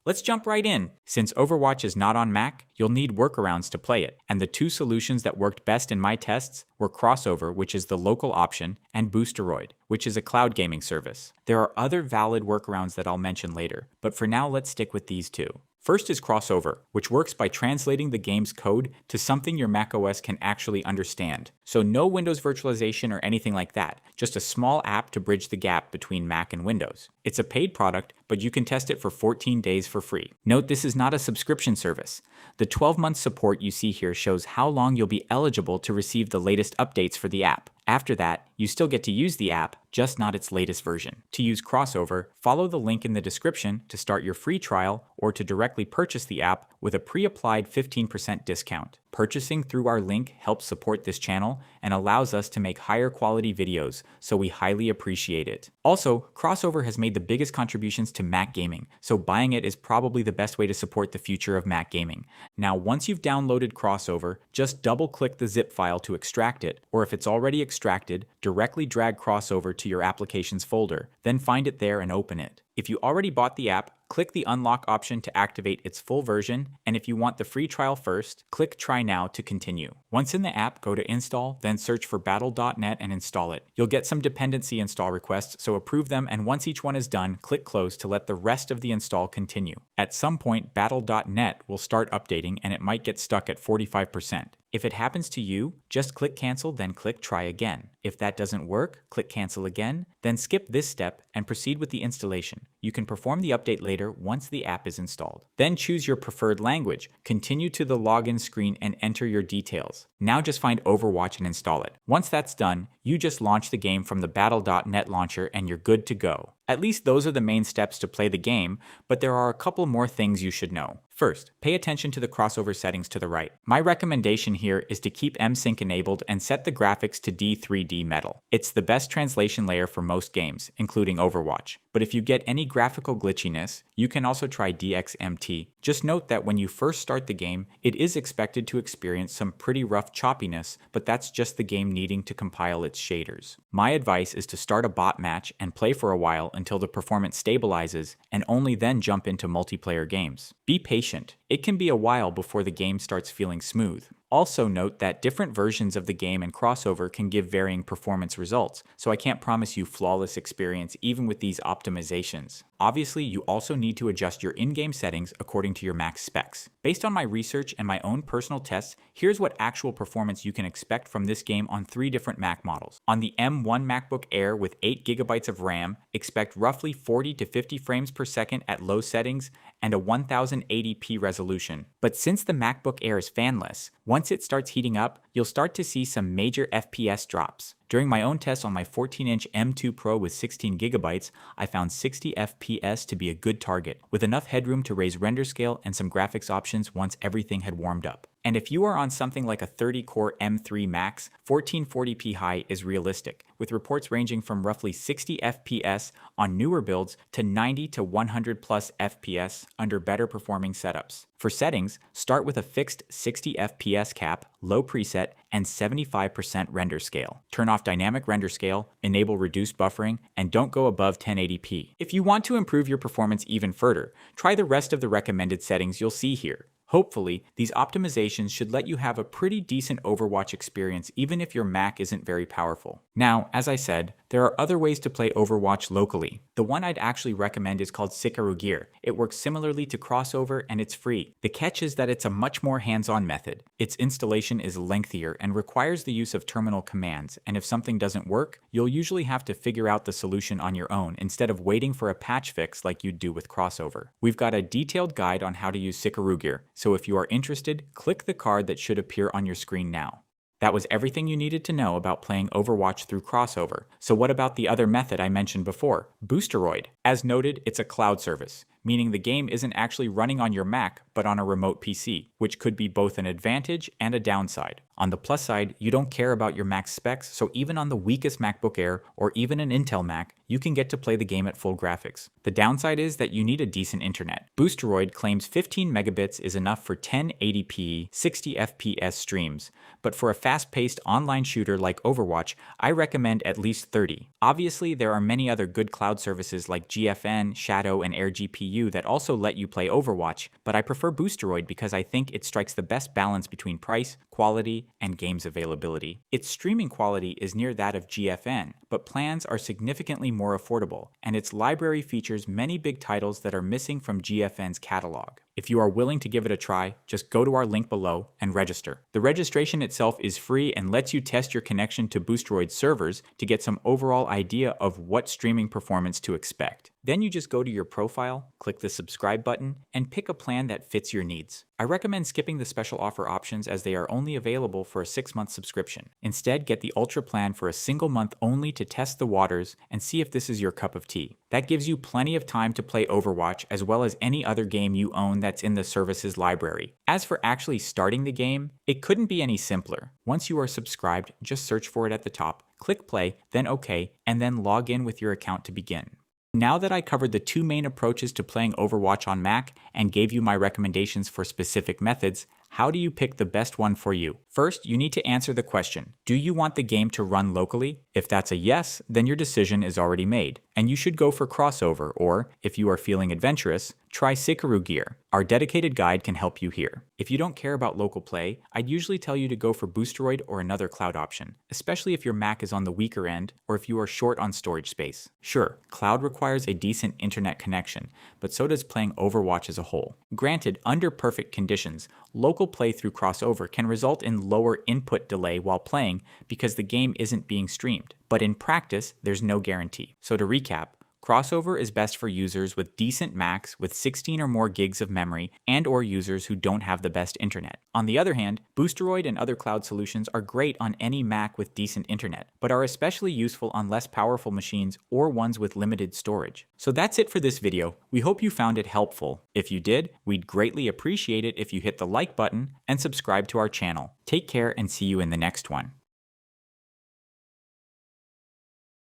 Let's jump right in. Since Overwatch is not on Mac, you'll need workarounds to play it, and the two solutions that worked best in my tests were Crossover, which is the local option, and Boosteroid, which is a cloud gaming service. There are other valid workarounds that I'll mention later, but for now let's stick with these two. First is Crossover, which works by translating the game's code to something your macOS can actually understand. So no Windows virtualization or anything like that, just a small app to bridge the gap between Mac and Windows. It's a paid product, but you can test it for 14 days for free. Note this is not a subscription service. The 12-month support you see here shows how long you'll be eligible to receive the latest updates for the app. After that, you still get to use the app, just not its latest version. To use Crossover, follow the link in the description to start your free trial or to directly purchase the app with a pre-applied 15% discount. Purchasing through our link helps support this channel and allows us to make higher quality videos, so we highly appreciate it. Also, Crossover has made the biggest contributions to Mac gaming, so buying it is probably the best way to support the future of Mac gaming. Now, once you've downloaded Crossover, just double-click the zip file to extract it, or if it's already extracted, directly drag Crossover to your applications folder, then find it there and open it. If you already bought the app, click the unlock option to activate its full version, and if you want the free trial first, click try now to continue. Once in the app, go to install, then search for battle.net and install it. You'll get some dependency install requests, so approve them, and once each one is done, click close to let the rest of the install continue. At some point, battle.net will start updating and it might get stuck at 45%. If it happens to you, just click cancel, then click try again. If that doesn't work, click cancel again, then skip this step and proceed with the installation. You can perform the update later once the app is installed. Then choose your preferred language, continue to the login screen and enter your details. Now just find Overwatch and install it. Once that's done, you just launch the game from the battle.net launcher and you're good to go. At least those are the main steps to play the game, but there are a couple more things you should know. First, pay attention to the Crossover settings to the right. My recommendation here is to keep MSync enabled and set the graphics to D3D Metal. It's the best translation layer for most games, including Overwatch. But if you get any graphical glitchiness, you can also try DXMT. Just note that when you first start the game, it is expected to experience some pretty rough choppiness, but that's just the game needing to compile its shaders. My advice is to start a bot match and play for a while until the performance stabilizes, and only then jump into multiplayer games. Be patient. It can be a while before the game starts feeling smooth. Also note that different versions of the game and Crossover can give varying performance results, so I can't promise you flawless experience even with these optimizations. Obviously, you also need to adjust your in-game settings according to your Mac specs. Based on my research and my own personal tests, here's what actual performance you can expect from this game on 3 different Mac models. On the M1 MacBook Air with 8 GB of RAM, expect roughly 40 to 50 frames per second at low settings and a 1080p resolution. But since the MacBook Air is fanless, once it starts heating up, you'll start to see some major FPS drops. During my own test on my 14-inch M2 Pro with 16 GB, I found 60 FPS to be a good target, with enough headroom to raise render scale and some graphics options once everything had warmed up. And if you are on something like a 30-core M3 Max, 1440p high is realistic, with reports ranging from roughly 60 FPS on newer builds to 90 to 100 plus FPS under better performing setups. For settings, start with a fixed 60 FPS cap, low preset, and 75% render scale. Turn off dynamic render scale, enable reduced buffering, and don't go above 1080p. If you want to improve your performance even further, try the rest of the recommended settings you'll see here. Hopefully, these optimizations should let you have a pretty decent Overwatch experience even if your Mac isn't very powerful. Now, as I said, there are other ways to play Overwatch locally. The one I'd actually recommend is called Sikarugir. It works similarly to Crossover and it's free. The catch is that it's a much more hands-on method. Its installation is lengthier and requires the use of terminal commands, and if something doesn't work, you'll usually have to figure out the solution on your own instead of waiting for a patch fix like you'd do with Crossover. We've got a detailed guide on how to use Sikarugir, so if you are interested, click the card that should appear on your screen now. That was everything you needed to know about playing Overwatch through Crossover. So what about the other method I mentioned before, Boosteroid? As noted, it's a cloud service, meaning the game isn't actually running on your Mac, but on a remote PC, which could be both an advantage and a downside. On the plus side, you don't care about your Mac specs, so even on the weakest MacBook Air or even an Intel Mac, you can get to play the game at full graphics. The downside is that you need a decent internet. Boosteroid claims 15 megabits is enough for 1080p, 60 FPS streams, but for a fast-paced online shooter like Overwatch, I recommend at least 30. Obviously, there are many other good cloud services like GFN, Shadow, and AirGPU, you that also let you play Overwatch, but I prefer Boosteroid because I think it strikes the best balance between price, quality, and games availability. Its streaming quality is near that of GFN, but plans are significantly more affordable, and its library features many big titles that are missing from GFN's catalog. If you are willing to give it a try, just go to our link below and register. The registration itself is free and lets you test your connection to Boosteroid servers to get some overall idea of what streaming performance to expect. Then you just go to your profile, click the subscribe button, and pick a plan that fits your needs. I recommend skipping the special offer options as they are only available for a 6-month subscription. Instead, get the Ultra plan for a single month only to test the waters and see if this is your cup of tea. That gives you plenty of time to play Overwatch as well as any other game you own that's in the service's library. As for actually starting the game, it couldn't be any simpler. Once you are subscribed, just search for it at the top, click play, then OK, and then log in with your account to begin. Now that I covered the 2 main approaches to playing Overwatch on Mac and gave you my recommendations for specific methods, how do you pick the best one for you? First, you need to answer the question, do you want the game to run locally? If that's a yes, then your decision is already made, and you should go for crossover, or, if you are feeling adventurous, try Sikarugir. Our dedicated guide can help you here. If you don't care about local play, I'd usually tell you to go for Boosteroid or another cloud option, especially if your Mac is on the weaker end or if you are short on storage space. Sure, cloud requires a decent internet connection, but so does playing Overwatch as a whole. Granted, under perfect conditions, local play through crossover can result in lower input delay while playing because the game isn't being streamed. But in practice, there's no guarantee. So to recap, crossover is best for users with decent Macs with 16 or more gigs of memory and/or users who don't have the best internet. On the other hand, Boosteroid and other cloud solutions are great on any Mac with decent internet, but are especially useful on less powerful machines or ones with limited storage. So that's it for this video. We hope you found it helpful. If you did, we'd greatly appreciate it if you hit the like button and subscribe to our channel. Take care and see you in the next one.